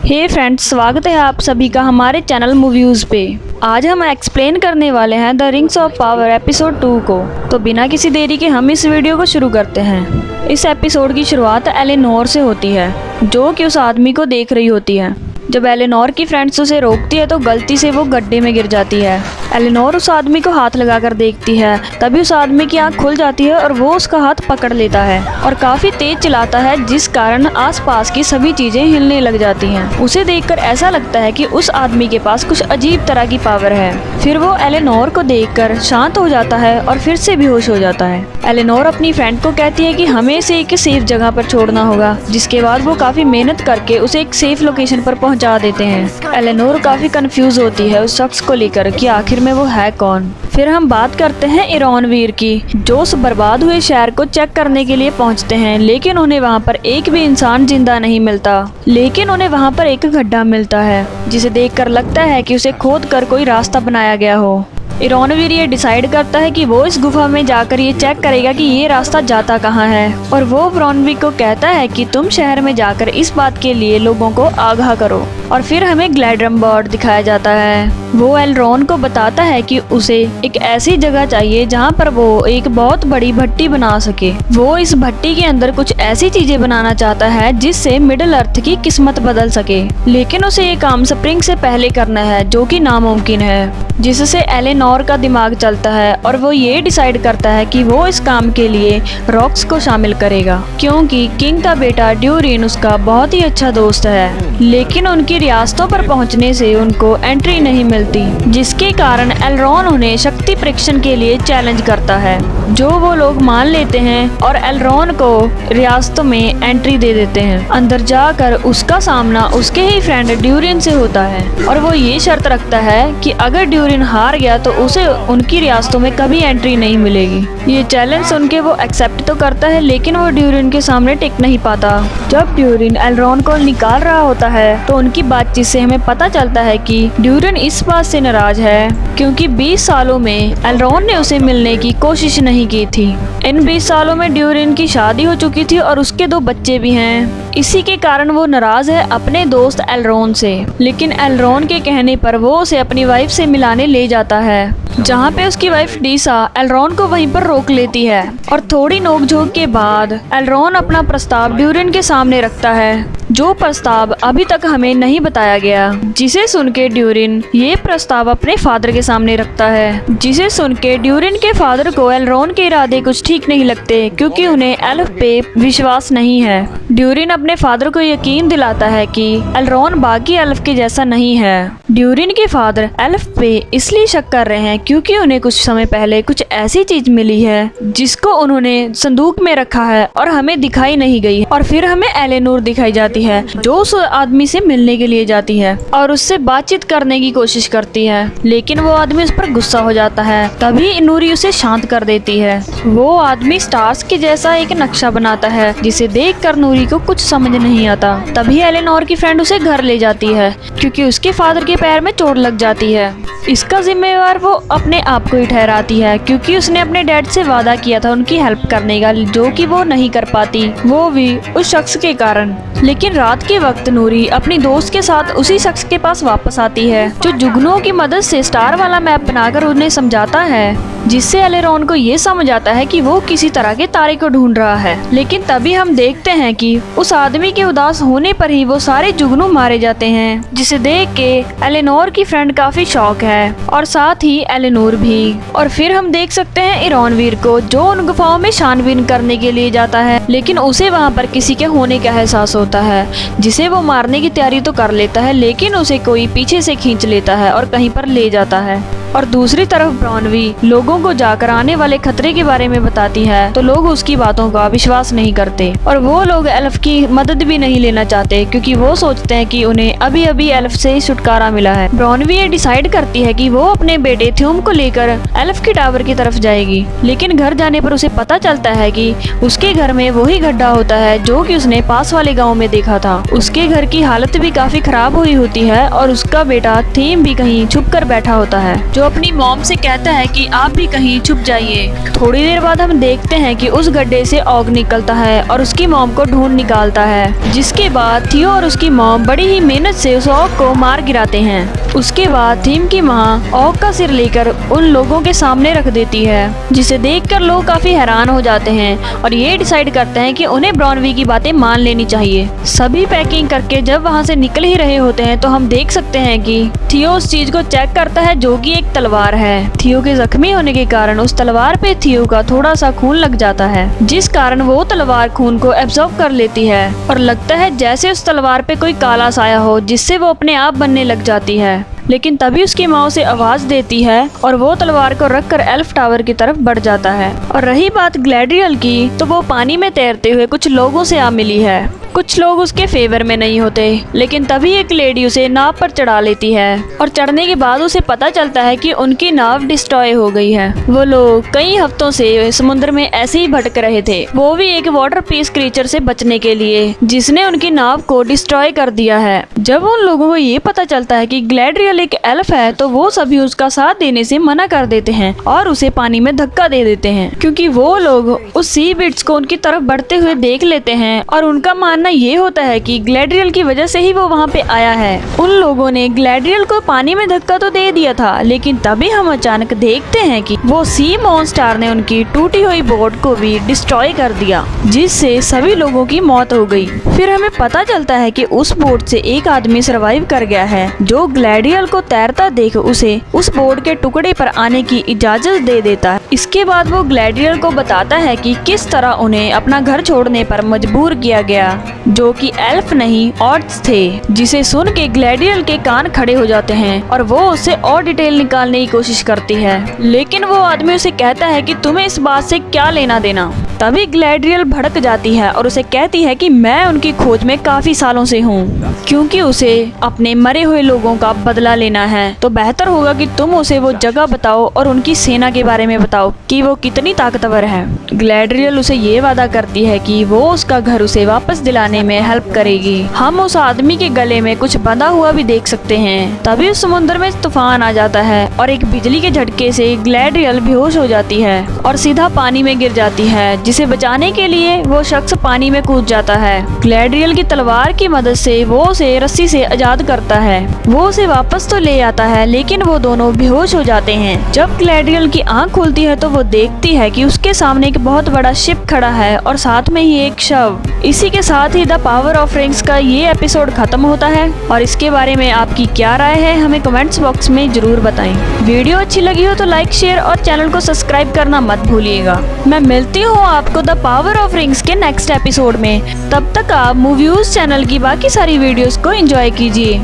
हे friends, स्वागत है आप सभी का हमारे चैनल मूवीज पे। आज हम एक्सप्लेन करने वाले हैं the rings of power episode 2 को। तो बिना किसी देरी के हम इस वीडियो को शुरू करते हैं। इस एपिसोड की शुरुआत एलेनोर से होती है, जो कि उस आदमी को देख रही होती है। जब एलेनोर की फ्रेंड्स उसे रोकती है तो गलती से वो गड्ढे में गिर जाती है। एलेनोर उस आदमी को हाथ लगाकर देखती है, तभी उस आदमी की आंख खुल जाती है और वो उसका हाथ पकड़ लेता है और काफी तेज चिल्लाता है, जिस कारण आसपास की सभी चीजें हिलने लग जाती हैं। उसे देखकर ऐसा लगता है कि उस आदमी के पास कुछ अजीब तरह की पावर है। फिर वो एलेनोर को देखकर शांत हो जाता है और फिर से बेहोश हो जाता है। एलेनोर अपनी फ्रेंड को कहती है कि हमें इसे एक सेफ जगह पर छोड़ना होगा, जिसके बाद वो काफी मेहनत करके उसे एक सेफ लोकेशन पर पहुंचा देते हैं। एलेनोर काफी कंफ्यूज होती है उस शख्स को लेकर कि आखिर में वो है कौन। फिर हम बात करते हैं इरॉनवीर की, जो उस बर्बाद हुए शहर को चेक करने के लिए पहुंचते हैं, लेकिन उन्हें वहां पर एक भी इंसान जिंदा नहीं मिलता। लेकिन उन्हें वहां पर एक गड्ढा मिलता है, जिसे देखकर लगता है कि उसे खोद कर कोई रास्ता बनाया गया हो। इरॉनवीर ये डिसाइड करता है कि वो इस गुफा में जाकर ये चेक करेगा कि ये रास्ता जाता कहाँ है, और वो ब्रॉनवी को कहता है कि तुम शहर में जाकर इस बात के लिए लोगों को आगाह करो। और फिर हमें ग्लैड्रम्बर्ड दिखाया जाता है। वो एलरॉन को बताता है कि उसे एक ऐसी जगह चाहिए जहाँ पर वो एक बहुत बड़ी भट्टी बना सके। वो इस भट्टी के अंदर कुछ ऐसी चीजें बनाना चाहता है जिससे मिडिल अर्थ की किस्मत बदल सके, लेकिन उसे ये काम स्प्रिंग से पहले करना है, जो कि नामुमकिन है। जिससे एलेनोर का दिमाग चलता है और वो ये डिसाइड करता है कि वो इस काम के लिए रॉक्स को शामिल करेगा, क्योंकि किंग का बेटा ड्यूरिन उसका बहुत ही अच्छा दोस्त है। लेकिन उनकी रियासतों पर पहुंचने से उनको एंट्री नहीं मिलती, जिसके कारण एलरॉन उन्हें शक्ति परीक्षण के लिए चैलेंज करता है, जो वो लोग मान लेते हैं और एलरॉन को रियासतों में एंट्री दे देते हैं। अंदर जाकर उसका सामना उसके ही फ्रेंड ड्यूरिन से होता है, और वो ये शर्त रखता है कि अगर ड्यूरिन हार गया तो उसे उनकी रियासतों में कभी एंट्री नहीं मिलेगी। ये चैलेंज सुन के वो एक्सेप्ट तो करता है, लेकिन वो ड्यूरिन के सामने टिक नहीं पाता। जब ड्यूरिन एलरॉन को निकाल रहा होता है तो उनकी बातचीत से हमें पता चलता है कि ड्यूरिन इस बात से नाराज है क्योंकि 20 सालों में एलरॉन ने उसे मिलने की कोशिश नहीं की थी। इन 20 सालों में ड्यूरिन की शादी हो चुकी थी और उसके 2 बच्चे भी हैं। इसी के कारण वो नाराज है अपने दोस्त एलरॉन से। लेकिन एलरॉन के कहने पर वो उसे अपनी वाइफ से मिलाने ले जाता है, जहाँ पे उसकी वाइफ डीसा एलरॉन को वहीं पर रोक लेती है। और थोड़ी नोकझोंक के बाद एलरॉन अपना प्रस्ताव ड्यूरिन के सामने रखता है, जो प्रस्ताव अभी तक हमें नहीं बताया गया। जिसे सुन के ड्यूरिन ये प्रस्ताव अपने फादर के सामने रखता है, जिसे सुन के ड्यूरिन के फादर को एलरॉन के इरादे कुछ ठीक नहीं लगते, क्योंकि उन्हें एल्फ पे विश्वास नहीं है। ड्यूरिन अपने फादर को यकीन दिलाता है कि एलरॉन बाकी एल्फ के जैसा नहीं है। ड्यूरिन के फादर एल्फ पे इसलिए शक कर रहे हैं क्योंकि उन्हें कुछ समय पहले कुछ ऐसी चीज मिली है जिसको उन्होंने संदूक में रखा है और हमें दिखाई नहीं गई। और फिर हमें एलेनोर दिखाई जाती है, जो उस आदमी से मिलने के लिए जाती है और उससे बातचीत करने की कोशिश करती है, लेकिन वो आदमी उस पर गुस्सा हो जाता है। तभी नूरी उसे शांत कर देती है। वो आदमी स्टार्स के जैसा एक नक्शा बनाता है, जिसे देखकर नूरी को कुछ समझ नहीं आता। तभी एलेनोर की फ्रेंड उसे घर ले जाती है, क्योंकि उसके फादर के पैर में चोट लग जाती है। इसका जिम्मेवार वो अपने आप को ही ठहराती है, क्योंकि उसने अपने डैड से वादा किया था उनकी हेल्प करने का, जो कि वो नहीं कर पाती, वो भी उस शख्स के कारण। लेकिन रात के वक्त नूरी अपनी दोस्त के साथ उसी शख्स के पास वापस आती है, जो जुगनुओं की मदद से स्टार वाला मैप बनाकर उन्हें समझाता है, जिससे एलेरॉन को ये समझ आता है कि वो किसी तरह के तारे को ढूंढ रहा है। लेकिन तभी हम देखते हैं कि उस आदमी के उदास होने पर ही वो सारे जुगनू मारे जाते हैं, जिसे देख के एलेनोर की फ्रेंड काफी शॉक है, और साथ ही एलेनोर भी। और फिर हम देख सकते हैं इरॉनवीर को, जो उन गुफाओं में छानबीन करने के लिए जाता है, लेकिन उसे वहाँ पर किसी के होने का एहसास होता है, जिसे वो मारने की तैयारी तो कर लेता है, लेकिन उसे कोई पीछे से खींच लेता है और कहीं पर ले जाता है। और दूसरी तरफ ब्रॉनवी लोगों को जाकर आने वाले खतरे के बारे में बताती है, तो लोग उसकी बातों का विश्वास नहीं करते, और वो लोग एल्फ की मदद भी नहीं लेना चाहते, क्योंकि वो सोचते हैं कि उन्हें अभी अभी एल्फ से छुटकारा मिला है। ब्रॉनवी ये डिसाइड करती है कि वो अपने बेटे थ्यूम को लेकर एल्फ की टावर की तरफ जाएगी, लेकिन घर जाने पर उसे पता चलता है कि उसके घर में वही गड्ढा होता है जो कि उसने पास वाले गाँव में देखा देखा था। उसके घर की हालत भी काफी खराब हुई होती है और उसका बेटा थीम भी कहीं छुप कर बैठा होता है, जो अपनी मॉम से कहता है कि आप भी कहीं छुप जाइए। थोड़ी देर बाद हम देखते हैं कि उस गड्ढे से ऑग निकलता है और उसकी मॉम को ढूंढ निकालता है, जिसके बाद थियो और उसकी मॉम बड़ी ही मेहनत से उस ऑग को मार गिराते हैं। उसके बाद थीम की माँ ऑग का सिर लेकर उन लोगों के सामने रख देती है, जिसे देखकर लोग काफी हैरान हो जाते हैं और ये डिसाइड करते हैं कि उन्हें ब्रॉनवी की बातें मान लेनी चाहिए। सभी पैकिंग करके जब वहाँ से निकल ही रहे होते हैं तो हम देख सकते हैं कि थियो उस चीज को चेक करता है जो कि एक तलवार है। थियो के जख्मी होने के कारण उस तलवार पे थियो का थोड़ा सा खून लग जाता है, जिस कारण वो तलवार खून को एब्जॉर्ब कर लेती है और लगता है जैसे उस तलवार पे कोई काला साया हो, जिससे वो अपने आप बनने लग जाती है। लेकिन तभी उसकी माँ उसे आवाज देती है और वो तलवार को रखकर एल्फ टावर की तरफ बढ़ जाता है। और रही बात ग्लैडियल की, तो वो पानी में तैरते हुए कुछ लोगों से आ मिली है। कुछ लोग उसके फेवर में नहीं होते, लेकिन तभी एक लेडी उसे नाव पर चढ़ा लेती है और चढ़ने के बाद उसे पता चलता है कि उनकी नाव डिस्ट्रॉय हो गई है। वो लोग कई हफ्तों से समुद्र में ऐसे ही भटक रहे थे, वो भी एक वाटर पीस क्रीचर से बचने के लिए, जिसने उनकी नाव को डिस्ट्रॉय कर दिया है। जब उन लोगों को ये पता चलता है कि ग्लैडियल एक एल्फ है, तो वो सभी उसका साथ देने से मना कर देते हैं और उसे पानी में धक्का दे देते हैं, क्योंकि वो लोग उस सी बिट्स को उनकी तरफ बढ़ते हुए देख लेते हैं और उनका मानना ये होता है कि ग्लैडियल की वजह से ही वो वहाँ पे आया है। उन लोगों ने ग्लैडियल को पानी में धक्का तो दे दिया था, लेकिन तभी हम अचानक देखते हैं कि वो सी मॉन्स्टर ने उनकी टूटी हुई बोट को भी डिस्ट्रॉय कर दिया, जिससे सभी लोगों की मौत हो गई। फिर हमें पता चलता है कि उस बोट से एक आदमी सरवाइव कर गया है, जो ग्लैडियल को तैरता देख उसे उस बोट के टुकड़े पर आने की इजाजत दे देता है। इसके बाद वो ग्लैडियल को बताता है कि किस तरह उन्हें अपना घर छोड़ने पर मजबूर किया गया, जो कि एल्फ नहीं ऑर्ड्स थे, जिसे सुन के ग्लैडियल के कान खड़े हो जाते हैं और वो उससे और डिटेल निकालने की कोशिश करती है, लेकिन वो आदमी उसे कहता है कि तुम्हें इस बात से क्या लेना देना। तभी ग्लैडियल भड़क जाती है और उसे कहती है कि मैं उनकी खोज में काफी सालों से हूँ, क्योंकि उसे अपने मरे हुए लोगों का बदला लेना है, तो बेहतर होगा कि तुम उसे वो जगह बताओ और उनकी सेना के बारे में बताओ कि वो कितनी ताकतवर है। ग्लैडियल उसे ये वादा करती है कि वो उसका घर उसे वापस दिलाने में हेल्प करेगी। हम उस आदमी के गले में कुछ बंधा हुआ भी देख सकते हैं। तभी उस समुद्र में तूफान आ जाता है और एक बिजली के झटके से ग्लैडियल बेहोश हो जाती है और सीधा पानी में गिर जाती है, जिसे बचाने के लिए वो शख्स पानी में कूद जाता है। ग्लैडियल की तलवार की मदद से वो उसे रस्सी से आजाद करता है। वो उसे वापस तो ले आता है, लेकिन वो दोनों बेहोश हो जाते हैं। जब ग्लैडियल की आंख खुलती है तो वो देखती है कि उसके सामने एक बहुत बड़ा शिप खड़ा है और साथ में ही एक शव। इसी के साथ ही द पावर ऑफ रिंग्स का ये एपिसोड खत्म होता है और इसके बारे में आपकी क्या राय है हमें कमेंट्स बॉक्स में जरूर बताएं। वीडियो अच्छी लगी हो तो लाइक, शेयर और चैनल को सब्सक्राइब करना मत भूलिएगा। मैं मिलती हूँ आपको द पावर ऑफ रिंग्स के नेक्स्ट एपिसोड में। तब तक आप मूवीज चैनल की बाकी सारी वीडियोस को एंजॉय कीजिए।